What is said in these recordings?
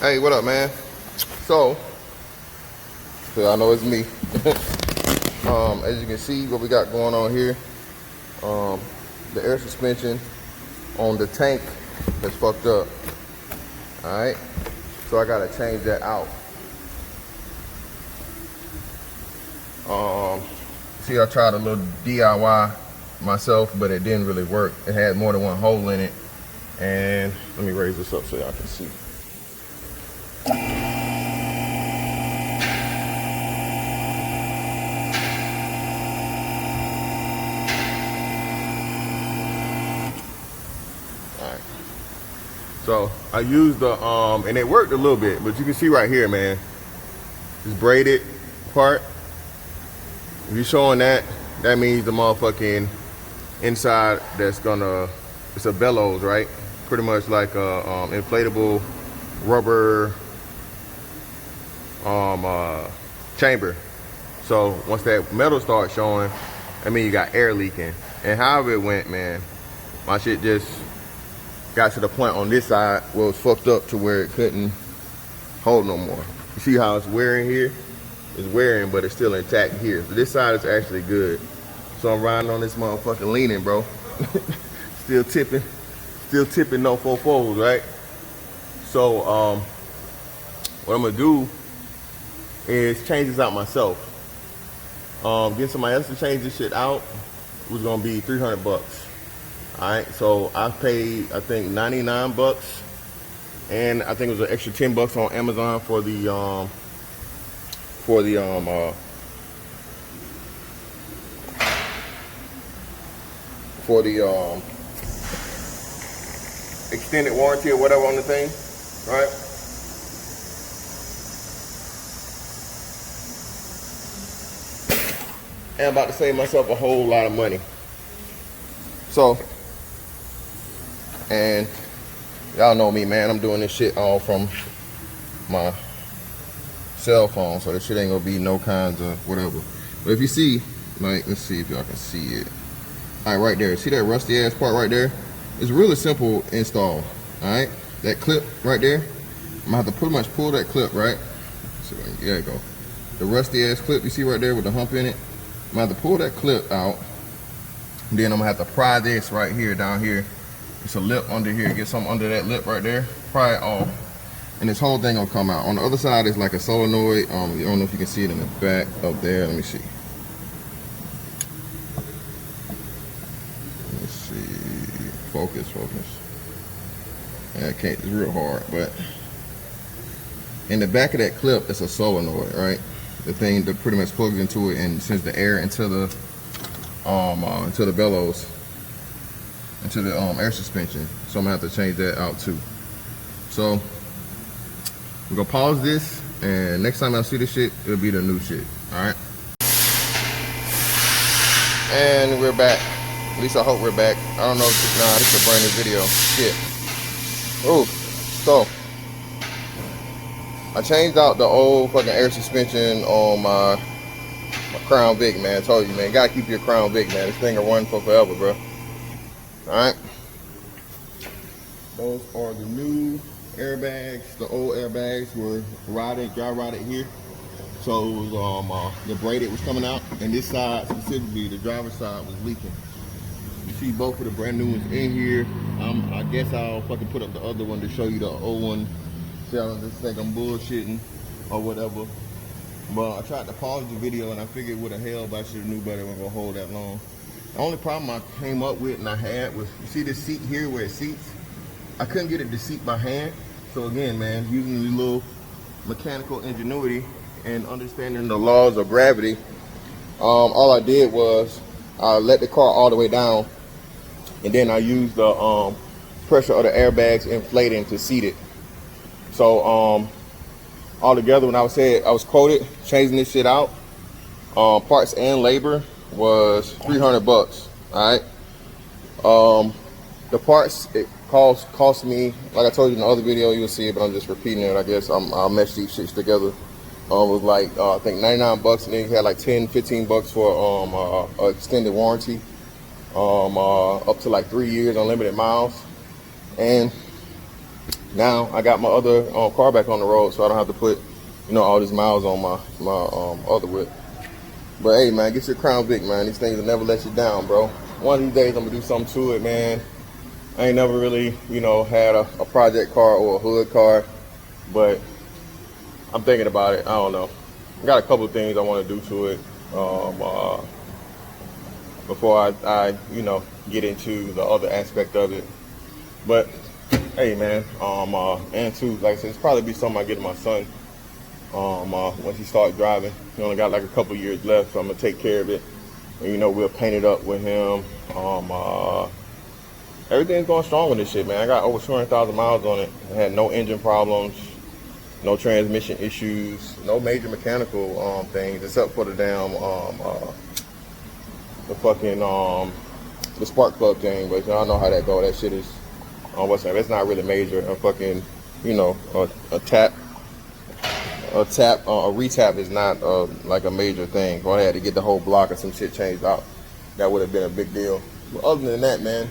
Hey, what up, man? So I know it's me. As you can see, what we got going on here, the air suspension on the tank is fucked up. All right, so I gotta change that out. See, I tried a little DIY myself, but it didn't really work. It had more than one hole in it. And let me raise this up so y'all can see. So I used the and it worked a little bit, but you can see right here, man, this braided part. If you're showing that, that means the motherfucking inside that's gonna, it's a bellows, right? Pretty much like a inflatable rubber chamber. So once that metal starts showing, I mean you got air leaking. And however it went, man, my shit just got to the point on this side where it was fucked up to where it couldn't hold no more. You see how it's wearing here? It's wearing, but it's still intact here. So this side is actually good. So I'm riding on this motherfucking leaning, bro. Still tipping no 4/4s, right? So what I'm gonna do is change this out myself. Getting somebody else to change this shit out was gonna be 300 bucks. All right, so I paid, I think 99 bucks, and I think it was an extra 10 bucks on Amazon for the extended warranty or whatever on the thing, right? And I'm about to save myself a whole lot of money. So, and y'all know me, man, I'm doing this shit all from my cell phone, so this shit ain't gonna be no kinds of whatever. But if you see, like, let's see if y'all can see it. All right, right there, see that rusty ass part right there? It's really simple install, all right? That clip right there, I'm gonna have to pretty much pull that clip, right? So there you go. The rusty ass clip you see right there with the hump in it, I'm gonna have to pull that clip out. Then I'm gonna have to pry this right here, down here. It's a lip under here. Get something under that lip right there. Pry it off, and this whole thing gonna come out. On the other side is like a solenoid. I don't know if you can see it in the back up there. Let me see. Let's see. Focus. Yeah, I can't. It's real hard, but in the back of that clip, it's a solenoid, right? The thing that pretty much plugs into it and sends the air into the bellows, into the air suspension. So I'm gonna have to change that out too. So we're gonna pause this, and next time I see this shit, it'll be the new shit. All right. And we're back. At least I hope we're back. I don't know. Nah, this is a brand new video. Shit. Oh, so I changed out the old fucking air suspension on my Crown Vic, man. I told you, man, you gotta keep your Crown Vic, man. This thing will run for forever, bro. Alright. Those are the new airbags. The old airbags were dry rotted here. So it was, the braided was coming out, and this side specifically, the driver's side, was leaking. You see both of the brand new ones in here. I guess I'll fucking put up the other one to show you the old one. See, I don't just think I'm bullshitting or whatever. But I tried to pause the video, and I figured what the hell, but I should have knew better it wasn't gonna hold that long. The only problem I came up with and I had was, you see this seat here where it seats? I couldn't get it to seat by hand. So again, man, using the little mechanical ingenuity and understanding the laws of gravity, all I did was I let the car all the way down, and then I used the pressure of the airbags inflating to seat it. So altogether, when I was quoted changing this shit out, parts and labor was 300 bucks. All right. The parts, it cost me, like I told you in the other video, you'll see it, but I'm just repeating it. I guess I'll mesh these shits together. It was like I think 99 bucks, and then you had like 10-15 bucks for extended warranty, up to like 3 years, unlimited miles. And Now I got my other car back on the road, so I don't have to put, you know, all these miles on my other whip. But hey, man, get your Crown Vic, man. These things will never let you down, bro. One of these days I'm gonna do something to it, man. I ain't never really, you know, had a project car or a hood car, but I'm thinking about it. I don't know. I got a couple of things I want to do to it before I, you know, get into the other aspect of it. But hey, man, and too, like I said, it's probably be something I get to my son once he starts driving. He only got like a couple years left, so I'm gonna take care of it. And, you know, we'll paint it up with him. Everything's going strong with this shit, man. I got over 200,000 miles on it. I had no engine problems, no transmission issues, no major mechanical things except for the damn the fucking the spark plug thing. But y'all know how that go. That shit is what's that? It's not really major. A fucking, you know, a retap is not like a major thing. If I had to get the whole block or some shit changed out, that would have been a big deal. But other than that, man,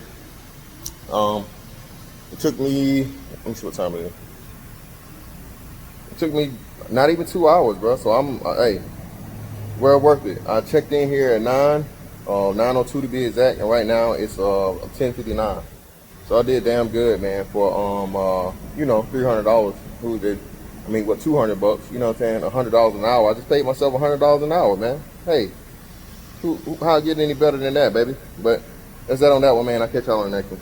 it took me, let me see what time it is. It took me not even 2 hours, bro. So I'm, hey, well worth it. I checked in here at 9:02 to be exact, and right now it's 10:59. So I did damn good, man, for you know, $300. Who did? I mean, what, $200? You know what I'm saying? $100 an hour. I just paid myself $100 an hour, man. Hey, how I get any better than that, baby? But that's that on that one, man. I'll catch y'all on the next one.